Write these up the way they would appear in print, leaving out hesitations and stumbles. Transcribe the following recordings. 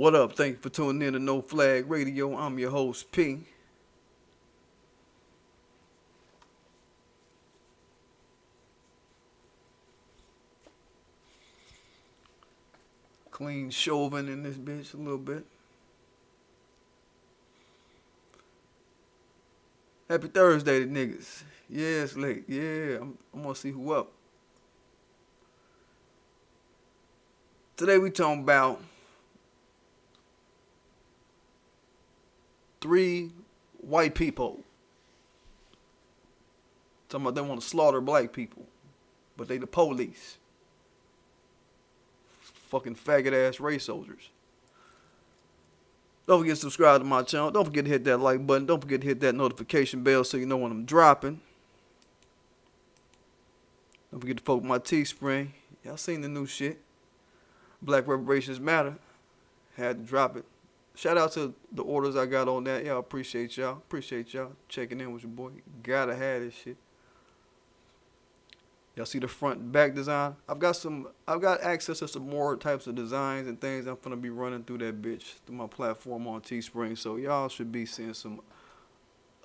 What up? Thank you for tuning in to No Flag Radio. I'm your host, P. Clean Chauvin in this bitch a little bit. Happy Thursday to niggas. Yeah, it's late. Yeah, I'm gonna see who up. Today we talking about 3 white people. Talking about they want to slaughter black people, but they the police. Fucking faggot ass race soldiers. Don't forget to subscribe to my channel. Don't forget to hit that like button. Don't forget to hit that notification bell so you know when I'm dropping. Don't forget to follow my Teespring. Y'all seen the new shit. Black Reparations Matter. Had to drop it. Shout out to the orders I got on that. Y'all appreciate y'all. Appreciate y'all checking in with your boy. Gotta have this shit. Y'all see the front and back design? I've got access to some more types of designs and things I'm gonna be running through that bitch through my platform on Teespring. So y'all should be seeing some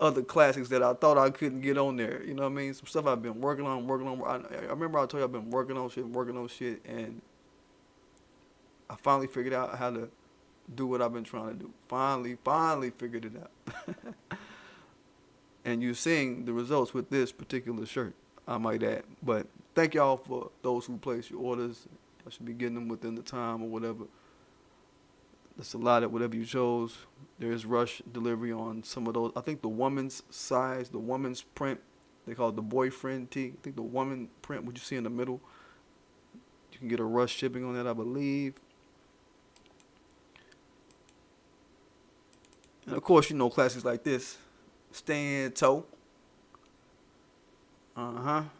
other classics that I thought I couldn't get on there. You know what I mean? Some stuff I've been working on. I remember I told you I've been working on shit, and I finally figured out how to do what I've been trying to do. Finally figured it out. And you're seeing the results with this particular shirt, I might add. But thank y'all for those who place your orders. I should be getting them within the time or whatever. That's a lot of whatever you chose. There is rush delivery on some of those. I think the woman's size, the woman's print, they call it the boyfriend tee. I think the woman print, what you see in the middle, you can get a rush shipping on that, I believe. And of course, you know classics like this. Stand toe. And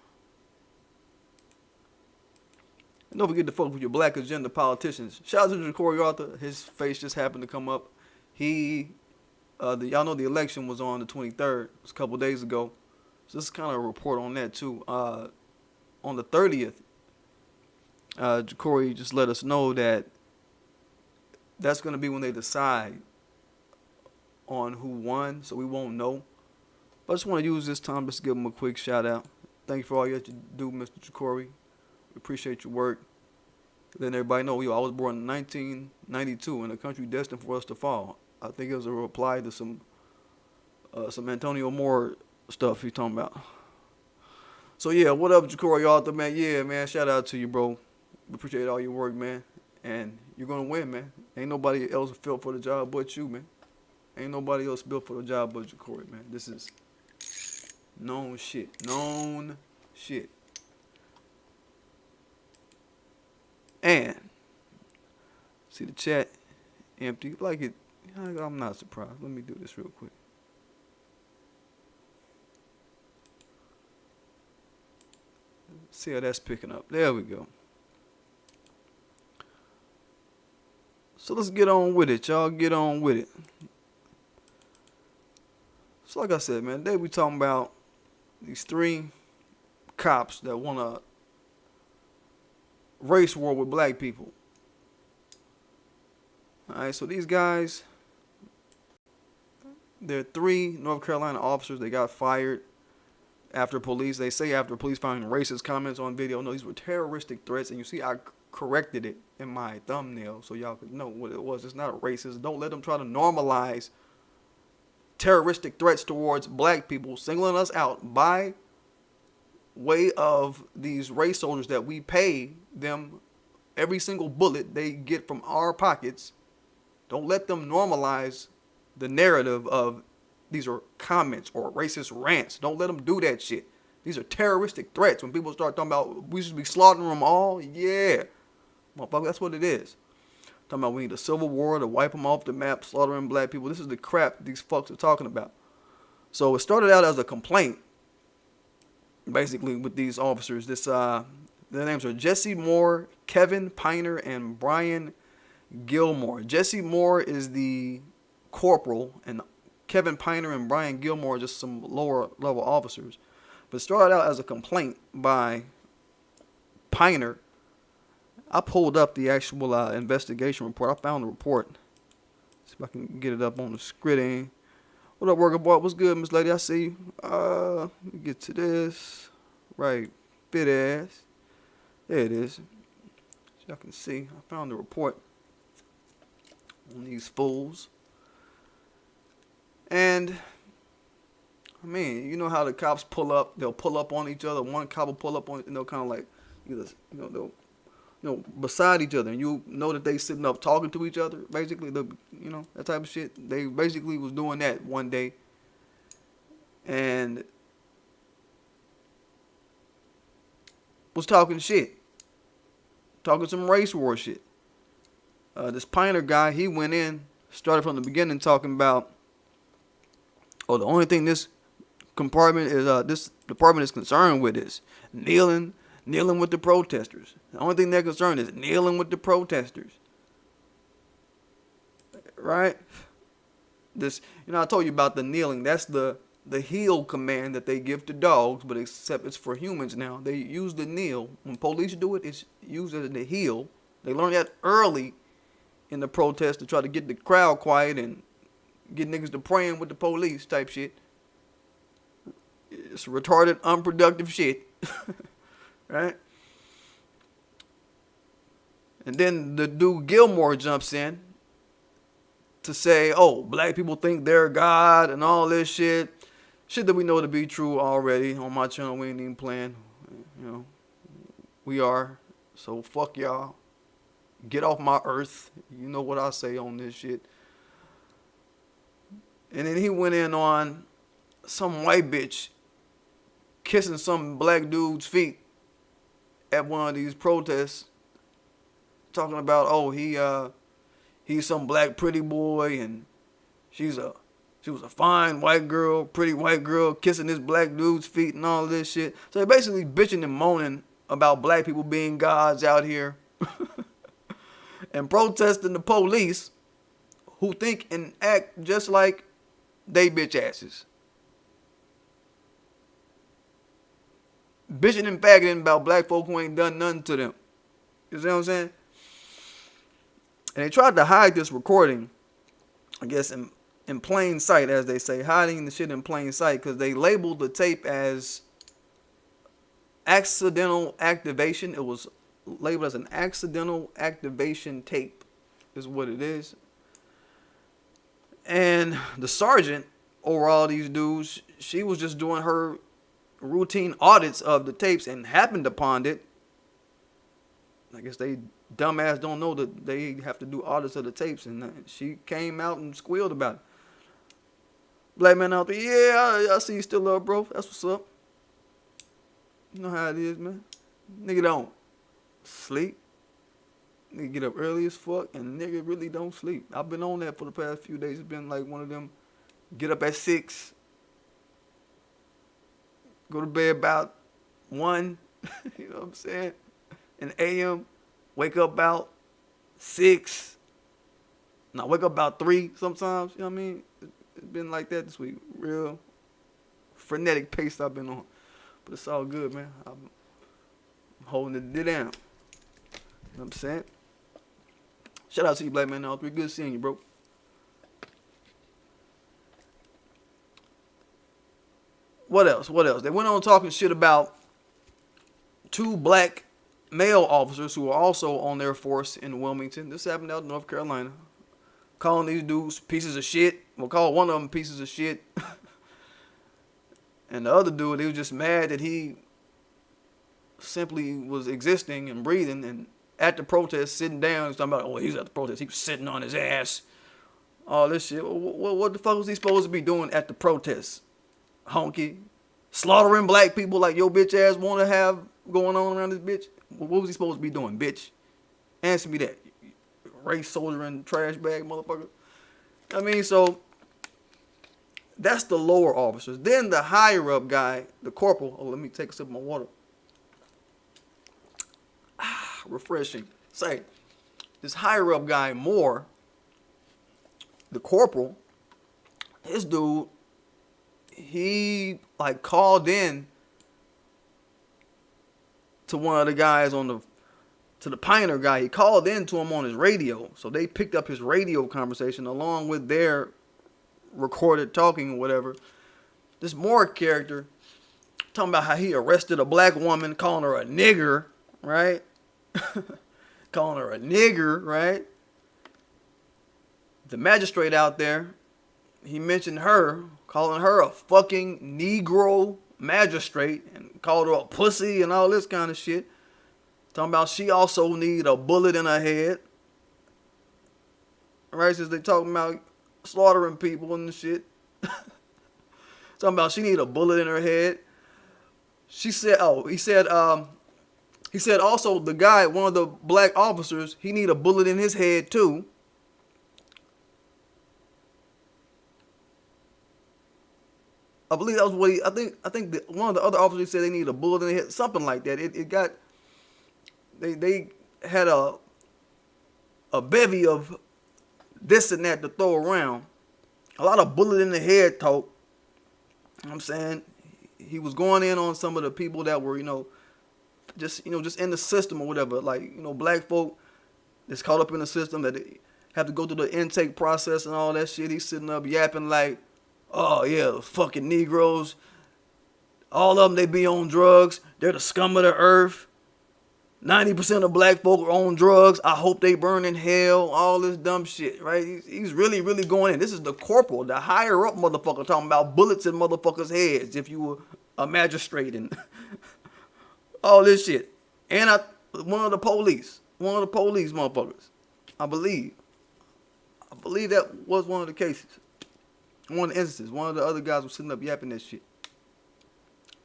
don't forget to focus with your black agenda politicians. Shout out to Corey Arthur. His face just happened to come up. Y'all know the election was on the 23rd. It was a couple days ago. So this is kind of a report on that too. On the 30th, Corey just let us know that that's going to be when they decide on who won, so we won't know. But I just want to use this time just to give him a quick shout out. Thank you for all you do, Mr. Jacory. We appreciate your work. Letting everybody know, I was born in 1992 in a country destined for us to fall. I think it was a reply to some Antonio Moore stuff he's talking about. So yeah, what up, Jacory Arthur, man? Yeah, man, shout out to you, bro. We appreciate all your work, man. And you're gonna win, man. Ain't nobody else built for the job but you, man. Ain't nobody else built for the job but Jacory, man. This is known shit. Known shit. And see the chat empty. Like it, I'm not surprised. Let me do this real quick. See how that's picking up. There we go. So let's get on with it, y'all. Get on with it. So like I said, man, today we talking about these 3 cops that want to race war with black people. Alright, so these guys, they're 3 North Carolina officers. They got fired after police. They say after police finding racist comments on video. No, these were terroristic threats. And you see I corrected it in my thumbnail so y'all could know what it was. It's not racist. Don't let them try to normalize terroristic threats towards black people, singling us out by way of these race soldiers that we pay them every single bullet they get from our pockets. Don't let them normalize the narrative of these are comments or racist rants. Don't let them do that shit. These are terroristic threats. When people start talking about we should be slaughtering them all, yeah, motherfucker, that's what it is. Talking about we need a civil war to wipe them off the map, slaughtering black people. This is the crap these fucks are talking about. So it started out as a complaint, basically, with these officers. Their names are Jesse Moore, Kevin Piner, and Brian Gilmore. Jesse Moore is the corporal, and Kevin Piner and Brian Gilmore are just some lower level officers. But it started out as a complaint by Piner. I pulled up the actual investigation report. I found the report. See if I can get it up on the screen. What up, worker boy? What's good, Miss Lady? I see you. Let me get to this. Right. Fit ass. There it is. So y'all can see. I found the report on these fools. And I mean, you know how the cops pull up? They'll pull up on each other. One cop will pull up on, and they'll kind of like, they'll beside each other, and you know that they sitting up talking to each other. Basically, that type of shit. They basically was doing that one day, and was talking shit, talking some race war shit. This Piner guy, he went in, started from the beginning talking about, the only thing this department is concerned with is kneeling with the protesters. The only thing they're concerned is kneeling with the protesters. Right? I told you about the kneeling. That's the heel command that they give to dogs, but except it's for humans now. They use the kneel. When police do it, it's used as the heel. They learned that early in the protest to try to get the crowd quiet and get niggas to praying with the police type shit. It's retarded, unproductive shit. Right? And then the dude Gilmore jumps in to say, black people think they're God and all this shit. Shit that we know to be true already. On my channel, we ain't even playing. We are. So fuck y'all. Get off my earth. You know what I say on this shit. And then he went in on some white bitch kissing some black dude's feet at one of these protests, talking about, he's some black pretty boy, and she was a fine white girl, pretty white girl, kissing this black dude's feet and all this shit. So they're basically bitching and moaning about black people being gods out here and protesting the police who think and act just like they bitch asses. Bitching and faggoting about black folk who ain't done nothing to them. You see what I'm saying? And they tried to hide this recording, I guess, in plain sight, as they say, hiding the shit in plain sight, because they labeled the tape as accidental activation. It was labeled as an accidental activation tape, is what it is. And the sergeant over all these dudes, she was just doing her routine audits of the tapes and happened upon it. I guess they dumbass don't know that they have to do audits of the tapes, and she came out and squealed about it. Black man out there, I see you still up, bro. That's what's up. You know how it is, man. Nigga don't sleep. Nigga get up early as fuck, and nigga really don't sleep. I've been on that for the past few days. It's been like one of them, get up at 6, go to bed about 1, you know what I'm saying? In AM, wake up about 6. Now wake up about 3 sometimes, you know what I mean? It's been like that this week. Real frenetic pace I've been on. But it's all good, man. I'm holding it down. You know what I'm saying? Shout out to you, black man. All 3. Good seeing you, bro. What else? They went on talking shit about 2 black male officers who were also on their force in Wilmington. This happened out in North Carolina. Calling these dudes pieces of shit. We'll call one of them pieces of shit. And the other dude, he was just mad that he simply was existing and breathing, and at the protest, sitting down. He's talking about, he's at the protest. He was sitting on his ass. All this shit. What the fuck was he supposed to be doing at the protest? Honky. Slaughtering black people like your bitch ass want to have going on around this bitch? What was he supposed to be doing, bitch? Answer me that. Race soldiering trash bag motherfucker. I mean, so that's the lower officers. Then the higher up guy, the corporal. Let me take a sip of my water. Refreshing. Say, this higher up guy, Moore, the corporal, this dude, he like called in to one of the guys on the to the Pioneer guy. He called in to him on his radio. So they picked up his radio conversation along with their recorded talking or whatever. This Moore character talking about how he arrested a black woman, calling her a nigger, right? Calling her a nigger, right? The magistrate out there, he mentioned her, calling her a fucking Negro magistrate and called her a pussy and all this kind of shit. Talking about she also need a bullet in her head. Right? Since they talking about slaughtering people and shit. Talking about she need a bullet in her head. She said, he said also the guy, one of the black officers, he need a bullet in his head too. I believe that was what he, I think one of the other officers said they need a bullet in the head, something like that. It got, they had a bevy of this and that to throw around. A lot of bullet in the head talk. You know what I'm saying? He was going in on some of the people that were, just in the system or whatever. Like, black folk that's caught up in the system that they have to go through the intake process and all that shit. He's sitting up yapping like, oh yeah, the fucking Negroes. All of them, they be on drugs. They're the scum of the earth. 90% of black folk are on drugs. I hope they burn in hell. All this dumb shit, right? He's really, really going in. This is the corporal, the higher up motherfucker, talking about bullets in motherfuckers' heads if you were a magistrate and all this shit. And one of the police motherfuckers, I believe that was one of the cases. One of the instances. One of the other guys was sitting up yapping that shit.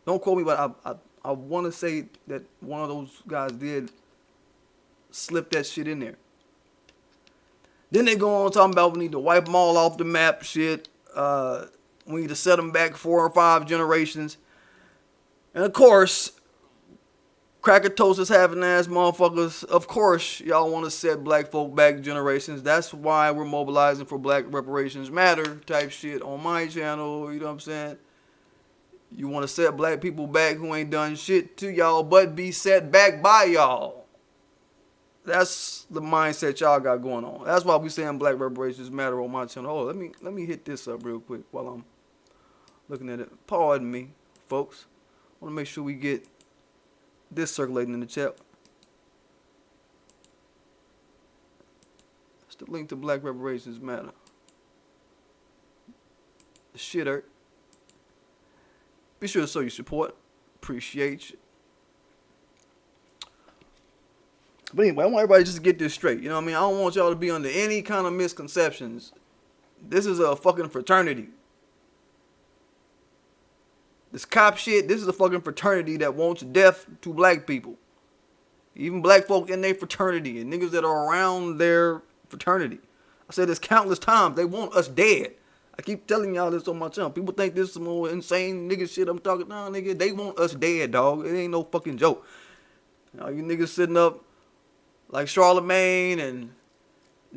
Don't quote me, but I want to say that one of those guys did slip that shit in there. Then they go on talking about we need to wipe them all off the map shit. We need to set them back 4 or 5 generations. And of course, cracker toasters having ass motherfuckers, of course y'all want to set black folk back generations. That's why we're mobilizing for Black Reparations Matter type shit on my channel. You know what I'm saying? You want to set black people back who ain't done shit to y'all but be set back by y'all. That's the mindset y'all got going on. That's why we saying Black Reparations Matter on my channel. Oh, let me hit this up real quick while I'm looking at it. Pardon me, folks. I want to make sure we get this circulating in the chat. It's the link to Black Reparations Matter. The shit hurt. Be sure to show your support. Appreciate you. But anyway, I want everybody just to get this straight. You know what I mean? I don't want y'all to be under any kind of misconceptions. This is a fucking fraternity. This cop shit, this is a fucking fraternity that wants death to black people. Even black folk in their fraternity and niggas that are around their fraternity. I said this countless times. They want us dead. I keep telling y'all this on my channel. People think this is some more insane nigga shit I'm talking. Nah, nigga, they want us dead, dog. It ain't no fucking joke. You niggas sitting up like Charlemagne and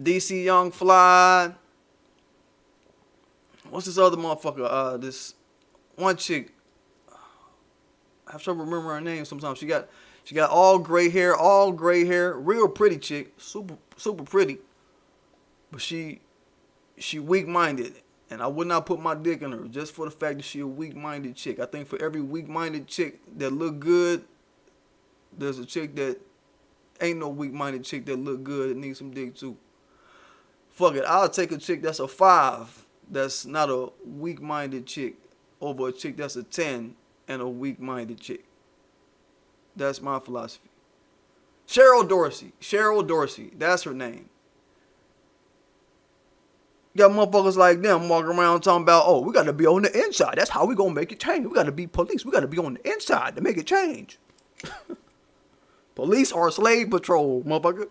DC Young Fly. What's this other motherfucker? This one chick. I have trouble remembering her name sometimes. She got all gray hair, real pretty chick, super pretty. But she weak-minded. And I would not put my dick in her just for the fact that she a weak-minded chick. I think for every weak-minded chick that look good, there's a chick that ain't no weak-minded chick that look good and needs some dick too. Fuck it, I'll take a chick that's a 5 that's not a weak-minded chick over a chick that's a 10 and a weak-minded chick. That's my philosophy. Cheryl Dorsey, that's her name. You got motherfuckers like them walking around talking about, oh, we got to be on the inside. That's how we going to make it change. We got to be police. We got to be on the inside to make it change. Police are slave patrol, motherfucker.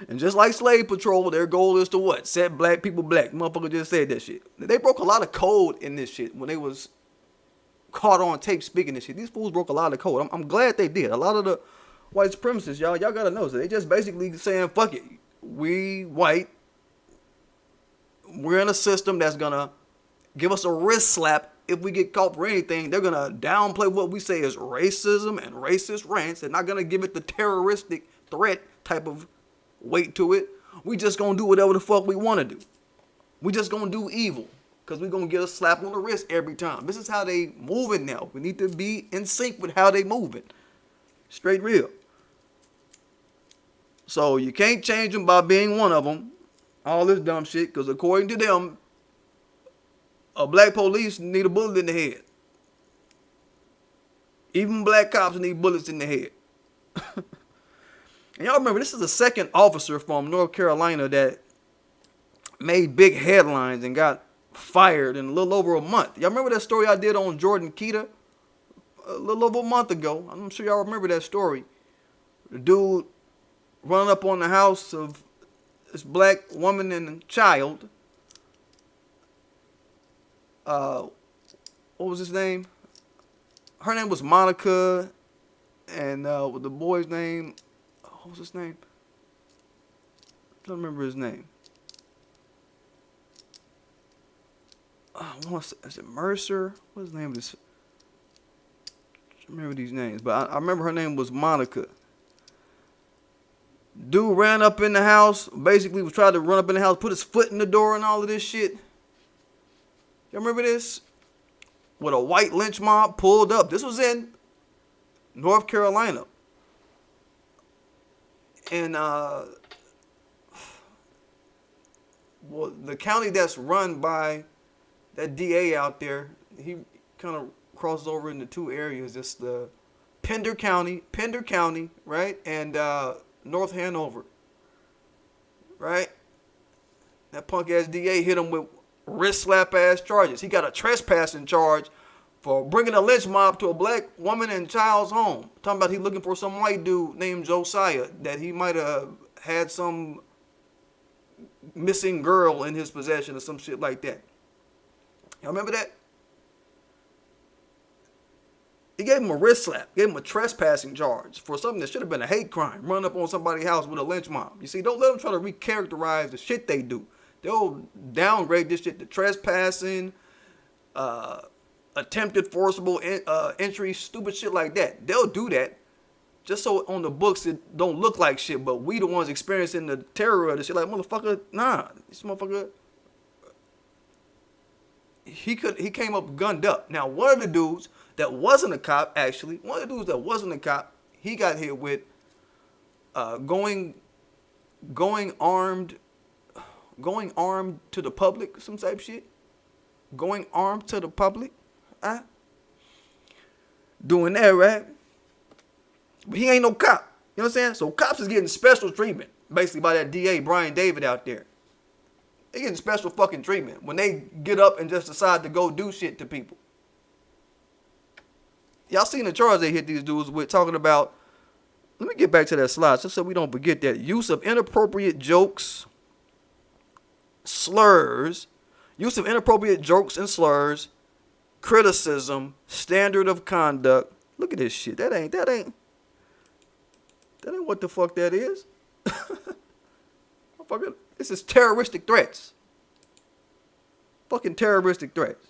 And just like slave patrol, their goal is to what? Set black people black. Motherfucker just said that shit. They broke a lot of code in this shit when they was caught on tape speaking this shit. These fools broke a lot of code. I'm glad they did. A lot of the white supremacists, y'all got to know. So they just basically saying, fuck it. We white. We're in a system that's going to give us a wrist slap if we get caught for anything, they're going to downplay what we say is racism and racist rants. They're not going to give it the terroristic threat type of weight to it. We just going to do whatever the fuck we want to do. We just going to do evil because we're going to get a slap on the wrist every time. This is how they moving now. We need to be in sync with how they moving. Straight real. So you can't change them by being one of them. All this dumb shit, because according to them, a black police need a bullet in the head. Even black cops need bullets in the head. And y'all remember, this is the second officer from North Carolina that made big headlines and got fired in a little over a month. Y'all remember that story I did on Jordan Keita a little over a month ago? I'm sure y'all remember that story. The dude running up on the house of this black woman and child. What was his name? Her name was Monica, and with the boy's name, what was his name? I don't remember his name. Is it Mercer? What's the name of this? I remember these names, but I remember her name was Monica. Dude ran up in the house, basically was trying to run up in the house, put his foot in the door and all of this shit. Y'all remember this? With a white lynch mob pulled up. This was in North Carolina. And well, the county that's run by that DA out there, he kind of crosses over into two areas. It's the Pender County, right? And North Hanover, right? That punk ass DA hit him with wrist slap ass charges. He got a trespassing charge for bringing a lynch mob to a black woman and child's home. Talking about he looking for some white dude named Josiah that he might have had some missing girl in his possession or some shit like that. Y'all remember that? He gave him a wrist slap, gave him a trespassing charge for something that should have been a hate crime, running up on somebody's house with a lynch mob. You see, don't let them try to recharacterize the shit they do. They'll downgrade this shit to trespassing, attempted forcible entry, stupid shit like that. They'll do that just so on the books it don't look like shit, but we the ones experiencing the terror of this shit. Like, motherfucker, nah, this motherfucker, he came up gunned up. Now, one of the dudes that wasn't a cop, he got hit with going armed to the public, some type of shit. Going armed to the public. Doing that, right? But he ain't no cop. You know what I'm saying? So cops is getting special treatment, basically, by that DA, Brian David, out there. They getting special fucking treatment when they get up and just decide to go do shit to people. Y'all seen the charge they hit these dudes with, talking about, let me get back to that slide just so we don't forget that. Use of inappropriate jokes, slurs, criticism, standard of conduct. Look at this shit. That ain't what the fuck that is. This is terroristic threats. Fucking terroristic threats.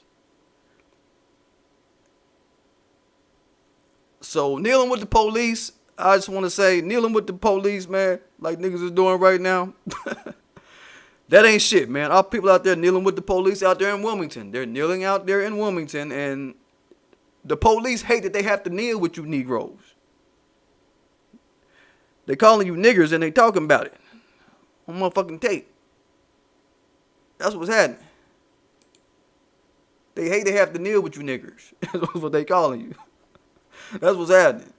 So kneeling with the police, I just want to say, kneeling with the police, man, like niggas is doing right now. That ain't shit, man. Our people out there kneeling with the police out there in Wilmington. They're kneeling out there in Wilmington, and the police hate that they have to kneel with you Negroes. They calling you niggers and they talking about it on motherfucking tape. That's what's happening. They hate they have to kneel with you niggers. That's what they calling you. That's what's happening.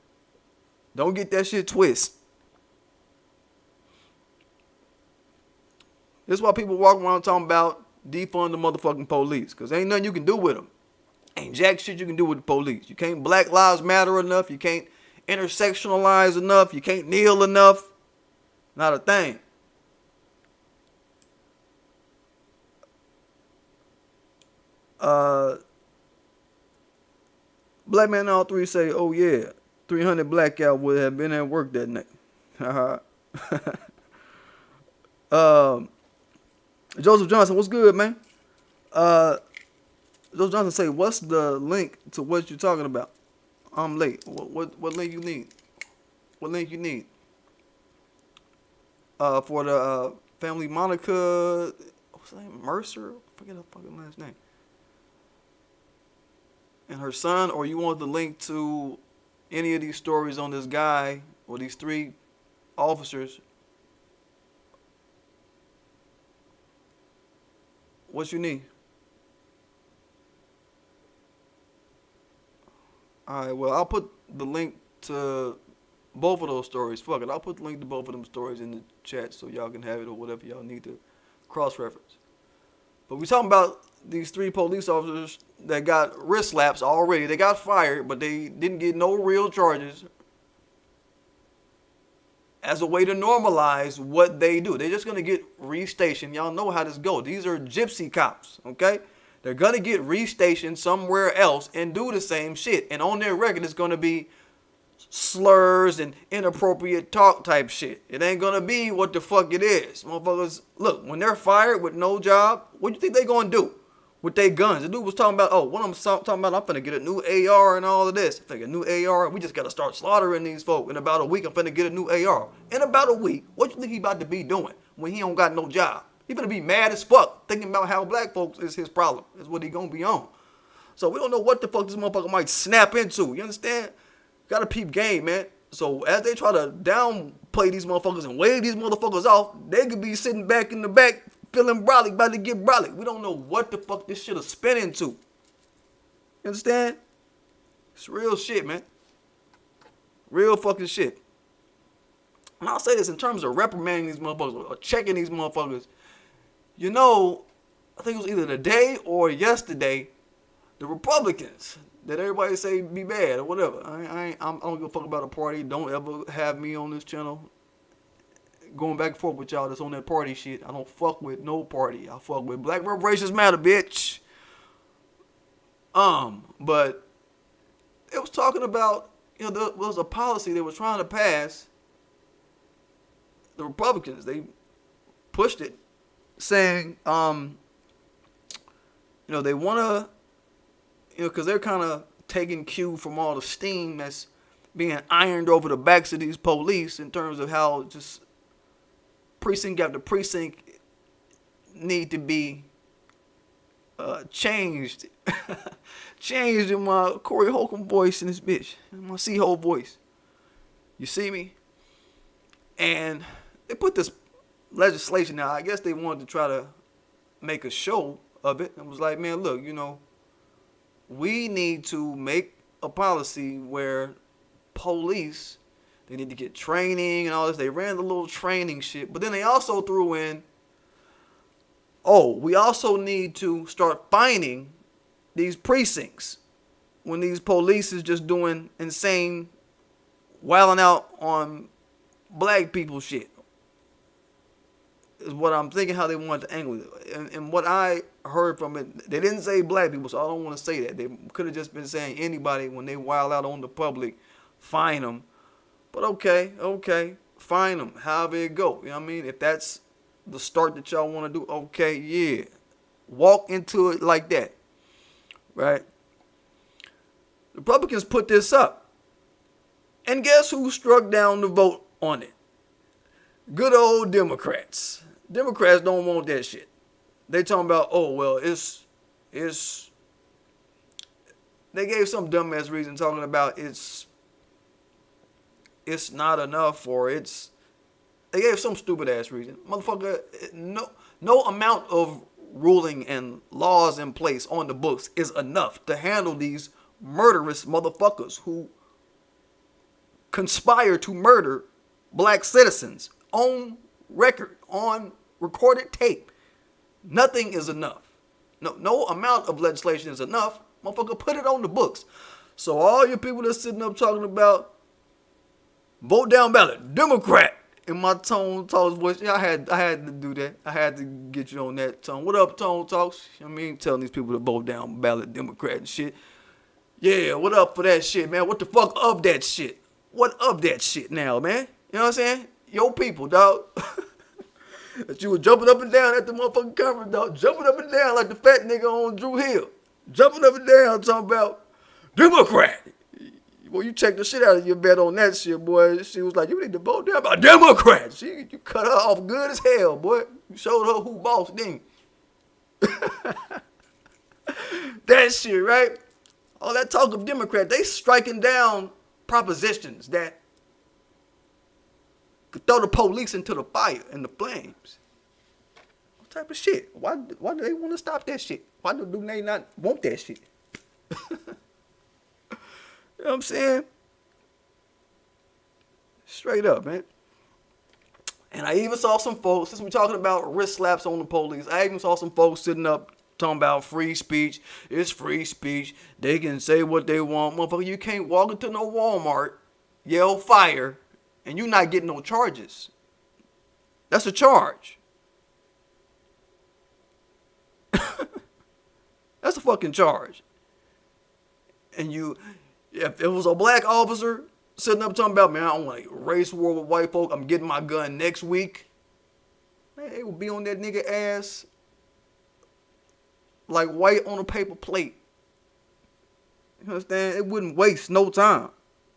Don't get that shit twisted. This is why people walk around talking about defund the motherfucking police. Because ain't nothing you can do with them. Ain't jack shit you can do with the police. You can't Black Lives Matter enough. You can't intersectionalize enough. You can't kneel enough. Not a thing. Black man all three say, oh yeah, 300 blackout would have been at work that night. Joseph Johnson, what's good, man? Joe Johnson say, what's the link to what you're talking about? I'm late. What link you need? What link you need? For the family Monica, what's her name? Mercer? I forget her fucking last name. And her son, or you want the link to any of these stories on this guy or these 3 officers? What you need? Alright, well, I'll put the link to both of those stories. Fuck it, I'll put the link to both of them stories in the chat so y'all can have it or whatever y'all need to cross-reference. But we're talking about these 3 police officers that got wrist slaps already. They got fired, but they didn't get no real charges as a way to normalize what they do. They're just going to get restationed. Y'all know how this goes. These are gypsy cops, okay? They're going to get restationed somewhere else and do the same shit. And on their record, it's going to be slurs and inappropriate talk type shit. It ain't going to be what the fuck it is. Motherfuckers, look, when they're fired with no job, what do you think they going to do with their guns? The dude was talking about, oh, what I'm talking about, I'm finna get a new AR and all of this. I think a new AR, we just got to start slaughtering these folk. In about a week, I'm finna get a new AR. In about a week, what you think he about to be doing when he don't got no job? He finna be mad as fuck, thinking about how black folks is his problem. Is what he gonna be on. So we don't know what the fuck this motherfucker might snap into. You understand? Gotta peep game, man. So as they try to downplay these motherfuckers and wave these motherfuckers off, they could be sitting back in the back feeling brolic, about to get brolic. We don't know what the fuck this shit is spinning to. You understand? It's real shit, man. Real fucking shit. And I'll say this in terms of reprimanding these motherfuckers or checking these motherfuckers. You know, I think it was either today or yesterday, the Republicans that everybody say be bad or whatever. I don't give a fuck about a party. Don't ever have me on this channel going back and forth with y'all that's on that party shit. I don't fuck with no party. I fuck with Black Reparations Matter, bitch. But it was talking about, you know, there was a policy they were trying to pass. The Republicans, they pushed it, saying, you know, they want to, you know, because they're kind of taking cue from all the steam that's being ironed over the backs of these police in terms of how just precinct after precinct need to be changed. Changed in my Corey Holcomb voice in this bitch, in my C-Hole voice. You see me? And they put this legislation out. I guess they wanted to try to make a show of it. It was like, man, look, you know, we need to make a policy where police, they need to get training and all this. They ran the little training shit. But then they also threw in, oh, we also need to start fining these precincts when these police is just doing insane, wilding out on black people shit. Is what I'm thinking how they wanted to angle it. And what I heard from it, they didn't say black people, so I don't want to say that. They could have just been saying anybody when they wild out on the public, fine them. But okay, fine them, however it go. You know what I mean? If that's the start that y'all want to do, okay, yeah. Walk into it like that, right? The Republicans put this up. And guess who struck down the vote on it? Good old Democrats. Democrats don't want that shit. They talking about, oh, well, it's they gave some dumbass reason talking about it's not enough, or they gave some stupid ass reason. Motherfucker, no amount of ruling and laws in place on the books is enough to handle these murderous motherfuckers who conspire to murder black citizens on record, on recorded tape. Nothing is enough. No amount of legislation is enough. Motherfucker, put it on the books. So all you people that's sitting up talking about vote down ballot, Democrat, in my Tone Talks voice, yeah, I had to do that. I had to get you on that tone. What up, Tone Talks? I mean, telling these people to vote down ballot, Democrat and shit. Yeah, what up for that shit, man? What the fuck of that shit? What of that shit now, man? You know what I'm saying? Yo people, dog. That you were jumping up and down at the motherfucking conference, dog. Jumping up and down like the fat nigga on Drew Hill. jumping up and down talking about Democrat. Well, you check the shit out of your bet on that shit, boy. She was like, you need to vote down about Democrats. You cut her off good as hell, boy. You showed her who boss, didn't you? That shit, right? All that talk of Democrat, they striking down propositions that could throw the police into the fire and the flames. What type of shit? Why do they want to stop that shit? Why do they not want that shit? You know what I'm saying? Straight up, man. And I even saw some folks, since we're talking about wrist slaps on the police, I even saw some folks sitting up talking about free speech. It's free speech. They can say what they want. Motherfucker, you can't walk into no Walmart, yell fire, and you not getting no charges. That's a charge. That's a fucking charge. And if it was a black officer sitting up talking about, man, I don't want a race war with white folk, I'm getting my gun next week, man, it would be on that nigga ass like white on a paper plate. You understand? It wouldn't waste no time.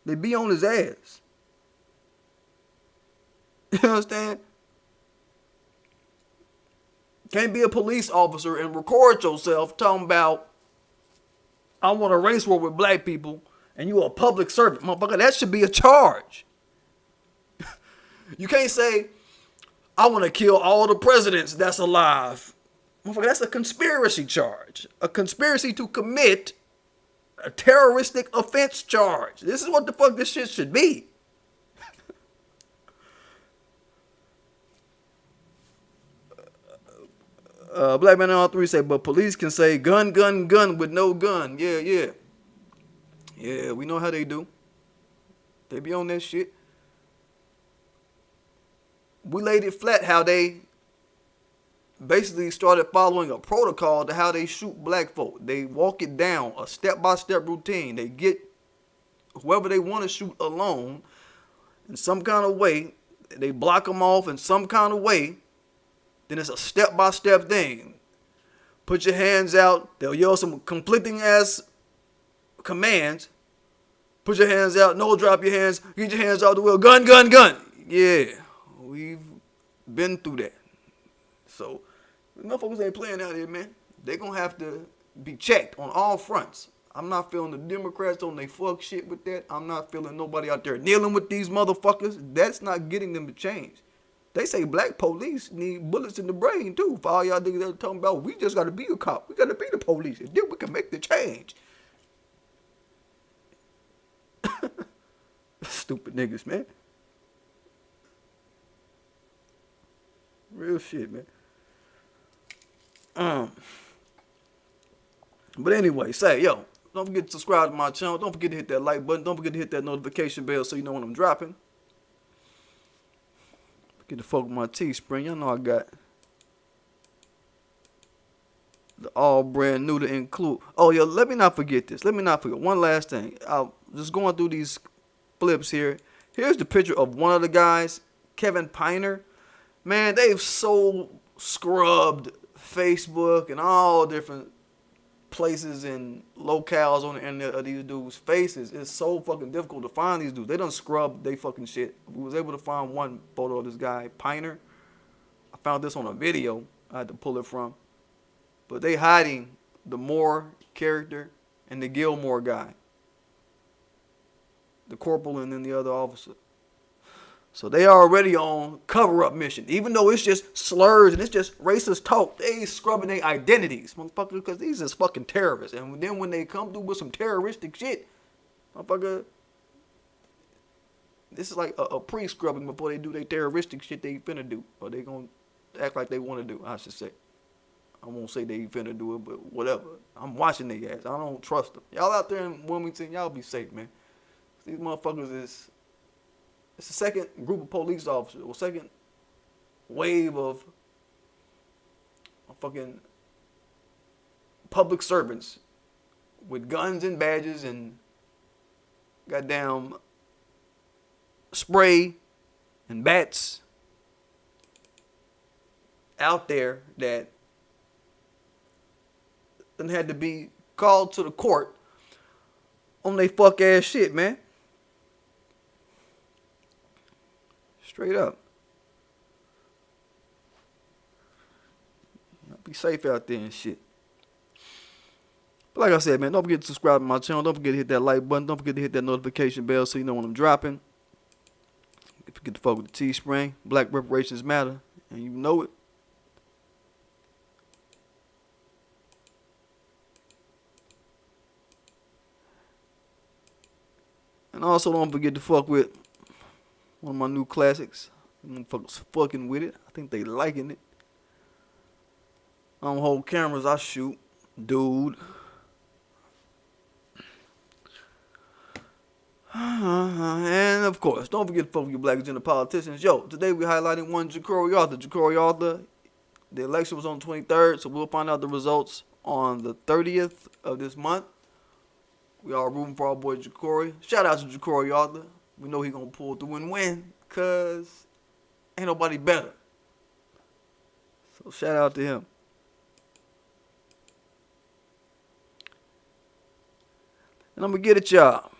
They'd be on his ass. You understand? Can't be a police officer and record yourself talking about, I want a race war with black people, and you a public servant. Motherfucker, that should be a charge. You can't say, I want to kill all the presidents that's alive. Motherfucker, that's a conspiracy charge. A conspiracy to commit a terroristic offense charge. This is what the fuck this shit should be. Black Man on 3 say, but police can say gun, gun, gun with no gun. Yeah. Yeah, we know how they do. They be on that shit. We laid it flat how they basically started following a protocol to how they shoot black folk. They walk it down, a step-by-step routine. They get whoever they want to shoot alone in some kind of way. They block them off in some kind of way. Then it's a step-by-step thing. Put your hands out. They'll yell some conflicting ass commands. Put your hands out. No, drop your hands. Get your hands out the wheel. Gun, gun, gun. Yeah, we've been through that. So, motherfuckers ain't playing out here, man. They gonna have to be checked on all fronts. I'm not feeling the Democrats on they fuck shit with that. I'm not feeling nobody out there kneeling with these motherfuckers. That's not getting them to change. They say black police need bullets in the brain, too. For all y'all niggas that are talking about, we just got to be a cop. We got to be the police. And then we can make the change. Stupid niggas, man. Real shit, man. But anyway, don't forget to subscribe to my channel. Don't forget to hit that like button. Don't forget to hit that notification bell so you know when I'm dropping. Get the fuck with my Teespring. Y'all know I got the all brand new to include. Oh, yo, let me not forget this. Let me not forget one last thing. I'm just going through these flips here. Here's the picture of one of the guys, Kevin Piner. Man, they've so scrubbed Facebook and all different places and locales on the internet of these dudes' faces. It's so fucking difficult to find these dudes. They done scrubbed they fucking shit. We was able to find one photo of this guy, Piner. I found this on a video I had to pull it from. But they hiding the Moore character and the Gilmore guy. The corporal and then the other officer. So they already on cover-up mission. Even though it's just slurs and it's just racist talk, they scrubbing their identities, motherfucker, because these is fucking terrorists. And then when they come through with some terroristic shit, motherfucker, this is like a pre-scrubbing before they do their terroristic shit they finna do. Or they gonna act like they want to do, I should say. I won't say they finna do it, but whatever. I'm watching their ass. I don't trust them. Y'all out there in Wilmington, y'all be safe, man. These motherfuckers is... It's the second group of police officers, or second wave of fucking public servants with guns and badges and goddamn spray and bats out there that then had to be called to the court on they fuck ass shit, man. Straight up. Be safe out there and shit. But like I said, man, don't forget to subscribe to my channel. Don't forget to hit that like button. Don't forget to hit that notification bell so you know when I'm dropping. Don't forget to fuck with the Teespring. Black reparations matter. And you know it. And also don't forget to fuck with one of my new classics. Motherfuckers fucking with it. I think they liking it. I don't hold cameras, I shoot. Dude. And of course, don't forget to fuck with your black agenda politicians. Yo, today we highlighting one Ja'Cory Arthur. Ja'Cory Arthur, the election was on the 23rd, so we'll find out the results on the 30th of this month. We all rooting for our boy Ja'Cory. Shout out to Ja'Cory Arthur. We know he gonna pull through and win, cause ain't nobody better. So shout out to him. And I'm gonna get at y'all.